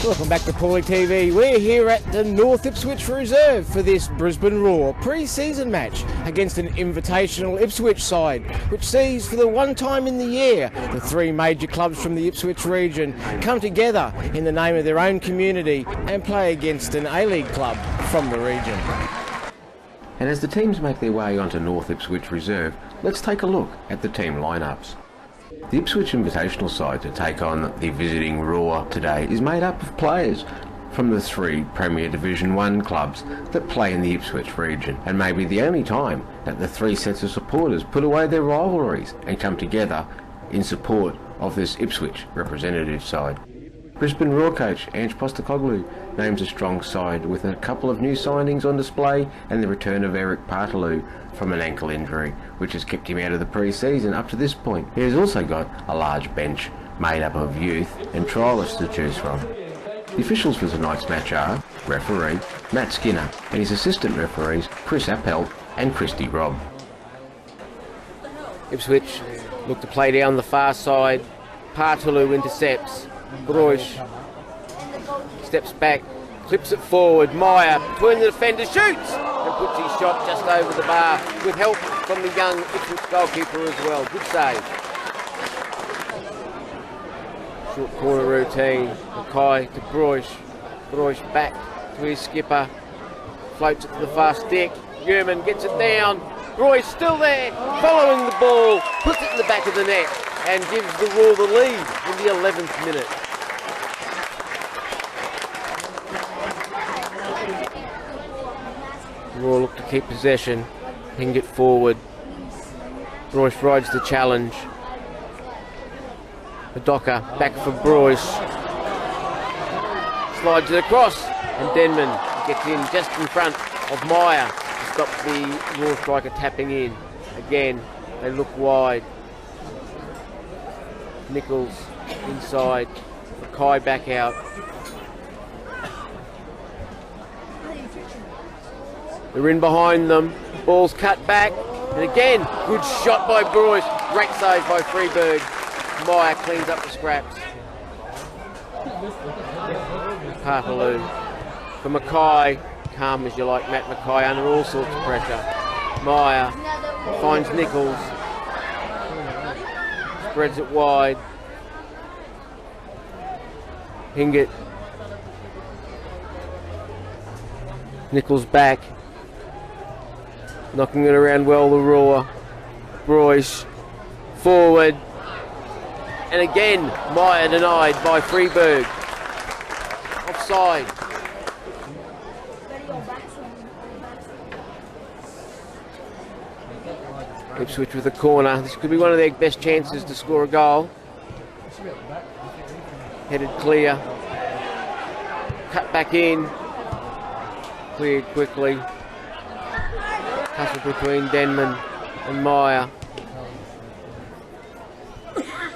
Welcome back to Paulie TV. We're here at the North Ipswich Reserve for this Brisbane Roar pre-season match against an Invitational Ipswich side, which sees for the one time in the year the three major clubs from the Ipswich region come together in the name of their own community and play against an A-League club from the region. And as the teams make their way onto North Ipswich Reserve, let's take a look at the team lineups. The Ipswich Invitational side to take on the visiting Roar today is made up of players from the three Premier Division 1 clubs that play in the Ipswich region, and may be the only time that the three sets of supporters put away their rivalries and come together in support of this Ipswich representative side. Brisbane Roar coach Ange Postecoglou names a strong side with a couple of new signings on display and the return of Eric Partalou from an ankle injury, which has kept him out of the pre-season up to this point. He has also got a large bench made up of youth and trialists to choose from. The officials for tonight's match are referee Matt Skinner and his assistant referees Chris Appel and Christy Robb. Ipswich look to play down the far side. Partalou intercepts. Bruch steps back, clips it forward. Meyer between the defenders, shoots and puts his shot just over the bar with help from the young Ipswich goalkeeper as well. Good save. Short corner routine. Mackay to Bruch. Bruch back to his skipper. Floats it to the far stick. Yerman gets it down. Bruch still there, following the ball, puts it in the back of the net and gives the Roar the lead in the 11th minute. Roar look to keep possession, ping it forward. Bruch rides the challenge. The Docker back for Bruch. Slides it across and Denman gets in just in front of Meyer to stop the Roar striker tapping in. Again, they look wide. Nichols inside, Mackay back out. They're in behind them, ball's cut back, and again, good shot by Bruch, great save by Freeberg. Meyer cleans up the scraps. Partalou for Mackay, calm as you like Matt Mackay under all sorts of pressure. Meyer finds Nichols. Spreads it wide. Hingett. Nichols back. Knocking it around well, the Roar. Bruch. Forward. And again, Meyer denied by Freeberg. Offside. Ipswich with a corner. This could be one of their best chances to score a goal. Headed clear. Cut back in. Cleared quickly. Tussle between Denman and Meyer.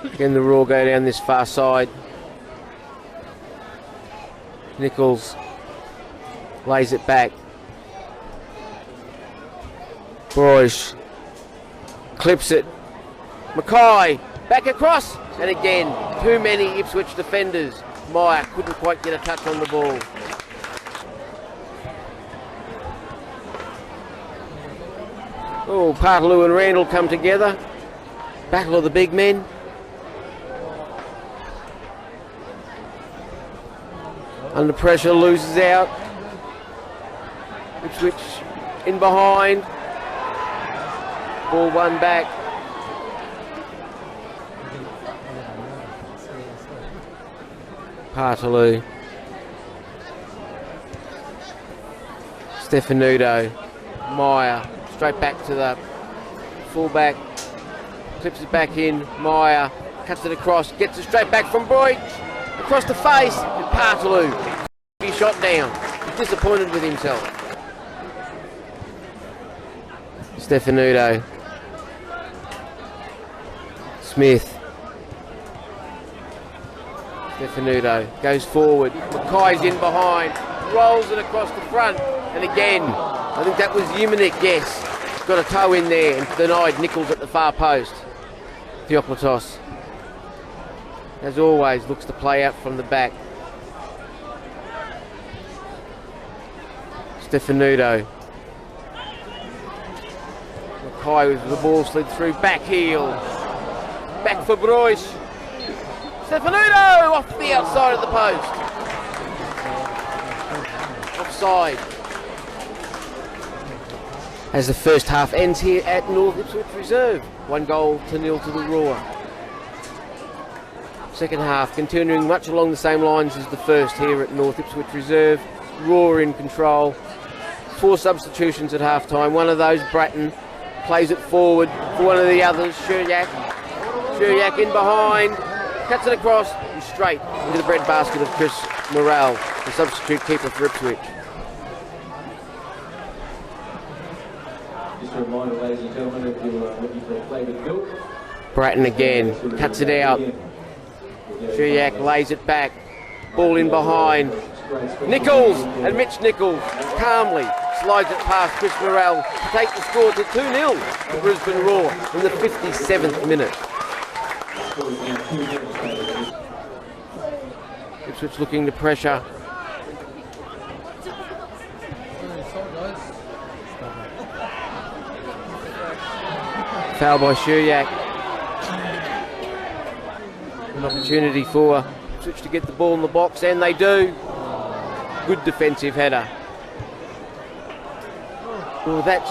Again, the Roar go down this far side. Nichols lays it back. Bruch clips it. Mackay back across, and again too many Ipswich defenders. Meyer couldn't quite get a touch on the ball. Oh, Partalou and Randall come together. Battle of the big men. Under pressure, loses out. Ipswich in behind. Ball won back. Partalou. Stefanuto. Meyer. Straight back to the fullback. Clips it back in. Meyer. Cuts it across. Gets it straight back from Bruch. Across the face. And Partalou. He shot down. He's disappointed with himself. Stefanuto. Smith. Stefanuto goes forward. Mackay's in behind. Rolls it across the front. And again, I think that was Umanik, yes. Got a toe in there and denied Nichols at the far post. Theoplatos, as always, looks to play out from the back. Stefanuto. Mackay with the ball slid through, back heel. Back for Bruce. Stefanuto off the outside of the post. Offside. As the first half ends here at North Ipswich Reserve. 1-0 to the Roar. Second half continuing much along the same lines as the first here at North Ipswich Reserve. Roar in control. 4 substitutions at half time. One of those, Bratton, plays it forward for one of the others, Shuryak. Shuryak in behind, cuts it across and straight into the breadbasket of Chris Morrell, the substitute keeper for Ipswich. Just a reminder, ladies and gentlemen, if you're looking for a flavoured milk. Bratton again, cuts it out. Shuryak lays it back, ball in behind. Nichols, and Mitch Nichols calmly slides it past Chris Morrell to take the score to 2-0 for Brisbane Roar in the 57th minute. Ipswich looking to pressure. Foul by Shuryak. An opportunity for Ipswich to get the ball in the box, and they do. Good defensive header. Well, that's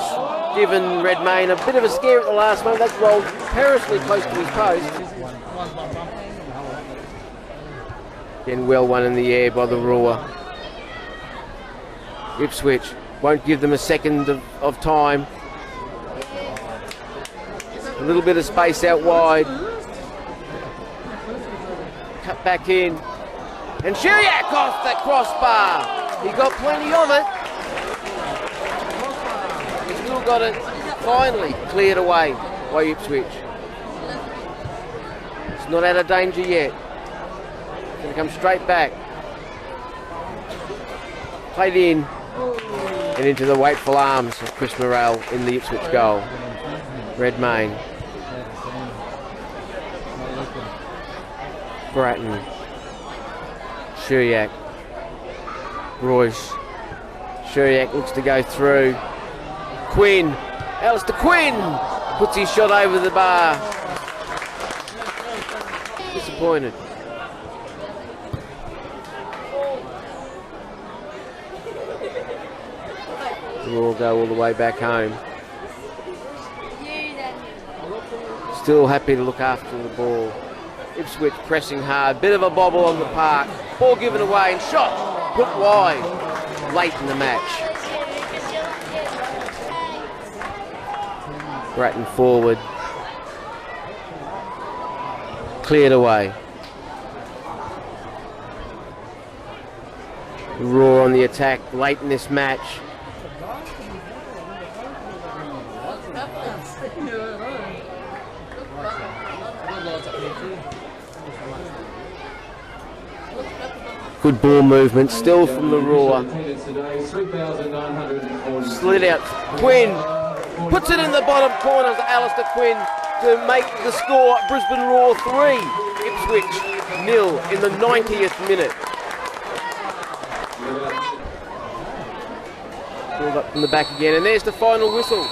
given Redmayne a bit of a scare at the last moment. That's rolled perilously close to his post. Again, well won in the air by the Roar. Ipswich won't give them a second of time. A little bit of space out wide. Cut back in. And Shuryak off the crossbar. He got plenty of it. He still got it finally cleared away by Ipswich. It's not out of danger yet. It's going to come straight back. Played in and into the wakeful arms of Chris Morrell in the Ipswich goal. Redmayne. Bratton. Shuryak. Royce. Shuryak looks to go through. Quinn. Alistair Quinn puts his shot over the bar. Disappointed. We'll go all the way back home. Still happy to look after the ball. Ipswich pressing hard, bit of a bobble on the park, ball given away and shot put wide late in the match. Bratton forward, cleared away. Roar on the attack late in this match. Good ball movement, still from the Roar. Slid out. Quinn puts it in the bottom corner. Alistair Quinn to make the score. Brisbane Roar 3, Ipswich 0 in the 90th minute. Pulled up from the back again, and there's the final whistle,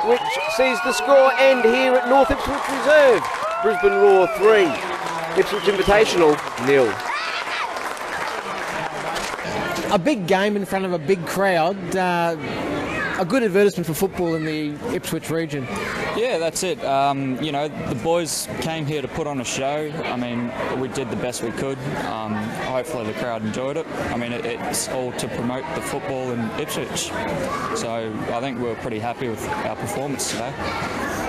which sees the score end here at North Ipswich Reserve. Brisbane Roar 3, Ipswich Invitational 0. A big game in front of a big crowd. A good advertisement for football in the Ipswich region. Yeah, that's it. You know, the boys came here to put on a show. I mean, we did the best we could. Hopefully the crowd enjoyed it. I mean, it's all to promote the football in Ipswich. So I think we're pretty happy with our performance today.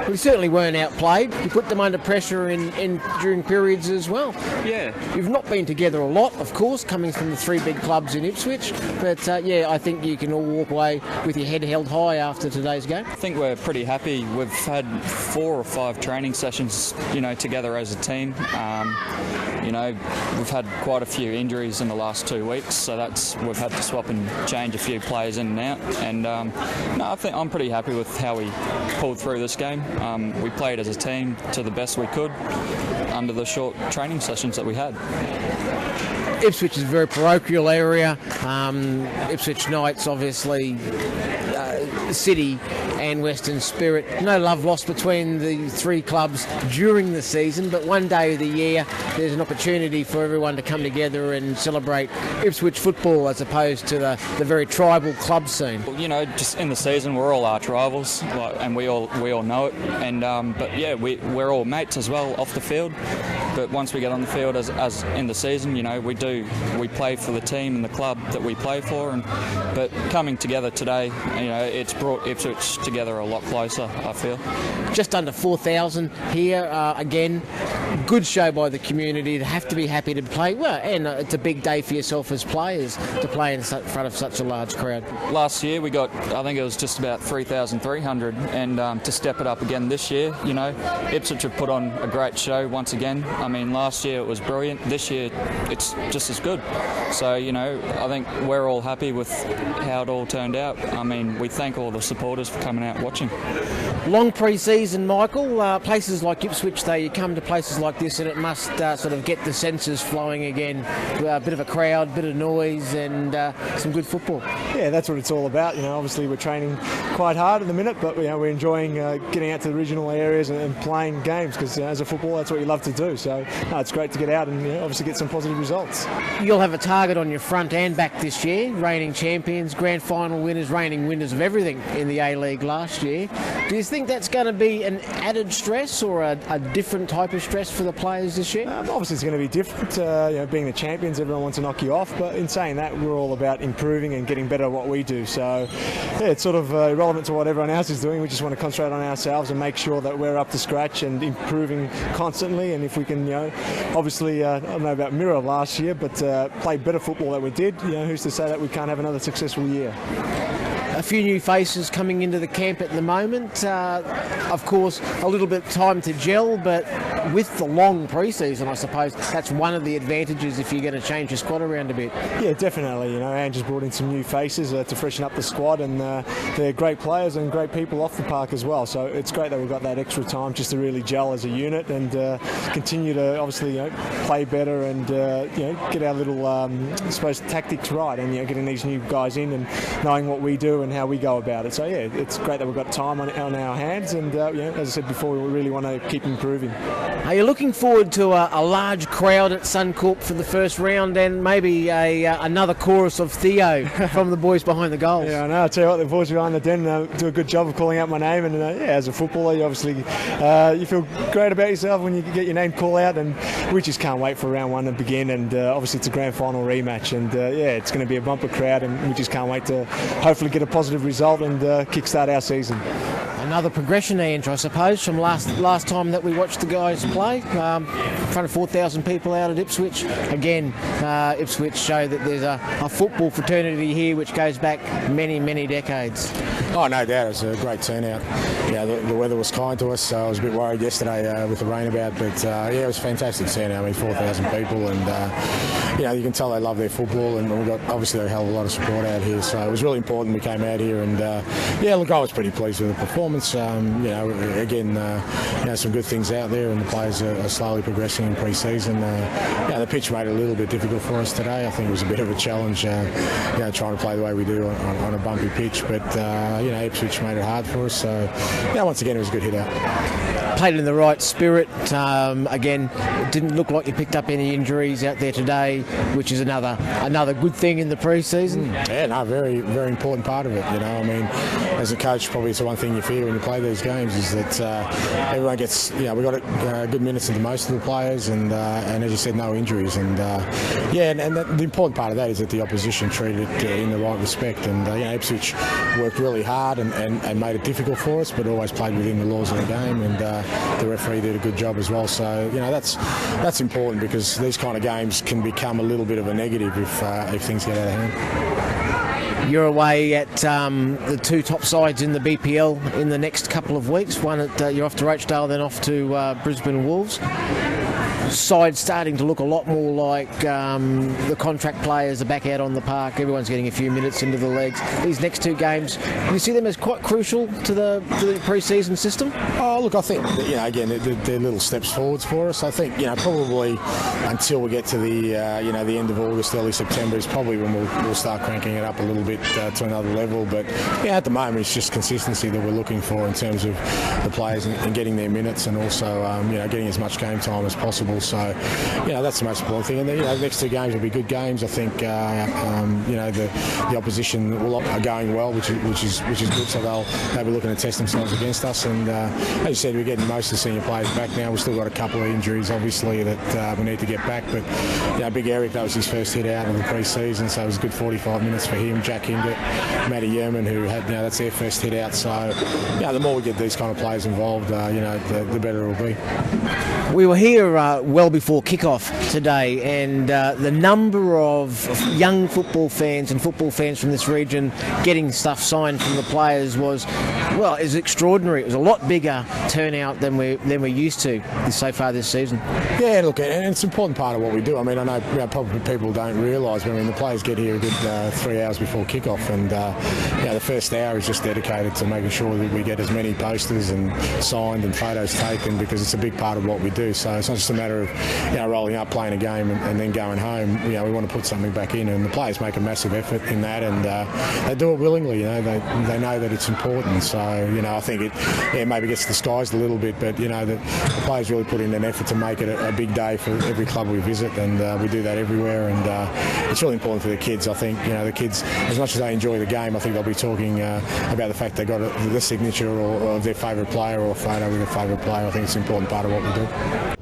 We certainly weren't outplayed. You put them under pressure in during periods as well. Yeah. You've not been together a lot, of course, coming from the 3 big clubs in Ipswich. But yeah, I think you can all walk away with your head held high after today's game. I think we're pretty happy. We've had 4 or 5 training sessions, you know, together as a team. You know, we've had quite a few injuries in the last 2 weeks, so we've had to swap and change a few players in and out. And no, I think I'm pretty happy with how we pulled through this game. We played as a team to the best we could under the short training sessions that we had. Ipswich is a very parochial area. Ipswich Knights, obviously, City and Western Spirit. No love lost between the three clubs during the season, but one day of the year there's an opportunity for everyone to come together and celebrate Ipswich football as opposed to the very tribal club scene. You know, just in the season we're all arch rivals, and we all know it. And but yeah, we're all mates as well off the field. But once we get on the field as in the season, you know, we play for the team and the club that we play for. But coming together today, you know, it's brought Ipswich together a lot closer, I feel. Just under 4,000 here. Again, good show by the community. They have to be happy to play. Well, and it's a big day for yourself as players to play in front of such a large crowd. Last year we got, I think it was just about 3,300, and to step it up again this year, you know, Ipswich have put on a great show once again. I mean, last year it was brilliant. This year it's just as good. So, you know, I think we're all happy with how it all turned out. I mean, we thank all the supporters for coming out watching. Long pre-season, Michael. Places like Ipswich, though, you come to places like this and it must sort of get the senses flowing again. A bit of a crowd, bit of noise, and some good football. Yeah, that's what it's all about. You know, obviously we're training quite hard at the minute, but you know, we're enjoying getting out to the regional areas and playing games because as a footballer, that's what you love to do. So it's great to get out and obviously get some positive results. You'll have a target on your front and back this year. Reigning champions, grand final winners, reigning winners of everything in the A-League last year. Do you think that's going to be an added stress or a different type of stress for the players this year? Obviously it's going to be different. You know, being the champions, everyone wants to knock you off, but in saying that, we're all about improving and getting better at what we do. So yeah, it's sort of irrelevant to what everyone else is doing. We just want to concentrate on ourselves and make sure that we're up to scratch and improving constantly. And if we can, you know, obviously I don't know about mirror last year, but play better football than we did, you know, who's to say that we can't have another successful year? A few new faces coming into the camp at the moment. Of course, a little bit of time to gel, but with the long pre-season, I suppose that's one of the advantages if you're going to change your squad around a bit. Yeah, definitely. You know, Andrew's brought in some new faces to freshen up the squad, and they're great players and great people off the park as well. So it's great that we've got that extra time just to really gel as a unit and continue to obviously, you know, play better and you know, get our little I suppose tactics right, and you know, getting these new guys in and knowing what we do and how we go about it. So yeah, it's great that we've got time on our hands, and you know, as I said before, we really want to keep improving. Are you looking forward to a large crowd at Suncorp for the first round and maybe another chorus of Theo from the boys behind the goals? Yeah, I know. I tell you what, the boys behind the den do a good job of calling out my name, and yeah, as a footballer, you obviously you feel great about yourself when you get your name called out, and we just can't wait for round one to begin. And obviously, it's a grand final rematch, and yeah, it's going to be a bumper crowd, and we just can't wait to hopefully get a positive result and kickstart our season. Another progression, Andrew, I suppose, from last time that we watched the guys play. In front of 4,000 people out at Ipswich. Again, Ipswich show that there's a football fraternity here which goes back many, many decades. Oh, no doubt. It was a great turnout. Yeah, the weather was kind to us, so I was a bit worried yesterday with the rain about, but yeah, it was a fantastic turnout. I mean, 4,000 people, and you know, you can tell they love their football, and we got obviously a hell of a lot of support out here, so it was really important we came out here, and yeah, look, I was pretty pleased with the performance. You know, again, you know, some good things out there, and the players are slowly progressing in pre-season. You know, the pitch made it a little bit difficult for us today. I think it was a bit of a challenge, you know, trying to play the way we do on a bumpy pitch, but you know, Ipswich made it hard for us. So, yeah, once again, it was a good hit out. Played in the right spirit. Again, it didn't look like you picked up any injuries out there today, which is another good thing in the pre-season. Yeah, no, very, very important part of it. You know, I mean, as a coach, probably it's the one thing you fear when you play these games is that everyone gets, you know, we got good minutes into most of the players, and as you said, no injuries, and yeah, and the important part of that is that the opposition treated it in the right respect, and you know, Ipswich worked really hard and made it difficult for us, but always played within the laws of the game, and the referee did a good job as well. So you know, that's important, because these kind of games can become a little bit of a negative if things get out of hand. You're away at the two top sides in the BPL in the next couple of weeks. One you're off to Rochdale, then off to Brisbane Wolves. side starting to look a lot more like the contract players are back out on the park. Everyone's getting a few minutes into the legs. These next two games, do you see them as quite crucial to the pre-season system? Oh, look, I think that, again, they're little steps forwards for us. I think probably until we get to the the end of August, early September is probably when we'll start cranking it up a little bit to another level. But at the moment it's just consistency that we're looking for in terms of the players and getting their minutes, and also getting as much game time as possible. So that's the most important thing. And then the next two games will be good games. I think the opposition are going well, which is good. So they'll be looking to test themselves against us. And as you said, we're getting most of the senior players back now. We've still got a couple of injuries, obviously, that we need to get back. But Big Eric, that was his first hit out of the pre-season, so it was a good 45 minutes for him. Jack Hingett, Matty Yerman, who had that's their first hit out. So the more we get these kind of players involved, the better it will be. We were here well before kick-off today, and the number of young football fans and football fans from this region getting stuff signed from the players was extraordinary. It was a lot bigger turnout than we're used to so far this season. Yeah, look, and it's an important part of what we do. I mean, I know probably people don't realise, but the players get here a good 3 hours before kick-off, and the first hour is just dedicated to making sure that we get as many posters and signed and photos taken, because it's a big part of what we do. So it's not just a matter of rolling up, playing a game, and then going home. We want to put something back in, and the players make a massive effort in that, and they do it willingly. They know that it's important. So I think it maybe gets disguised a little bit, but the players really put in an effort to make it a big day for every club we visit, and we do that everywhere. And it's really important for the kids. I think the kids, as much as they enjoy the game, I think they'll be talking about the fact they got the signature or their favourite player or a photo with their favourite player. I think it's an important part of what we do.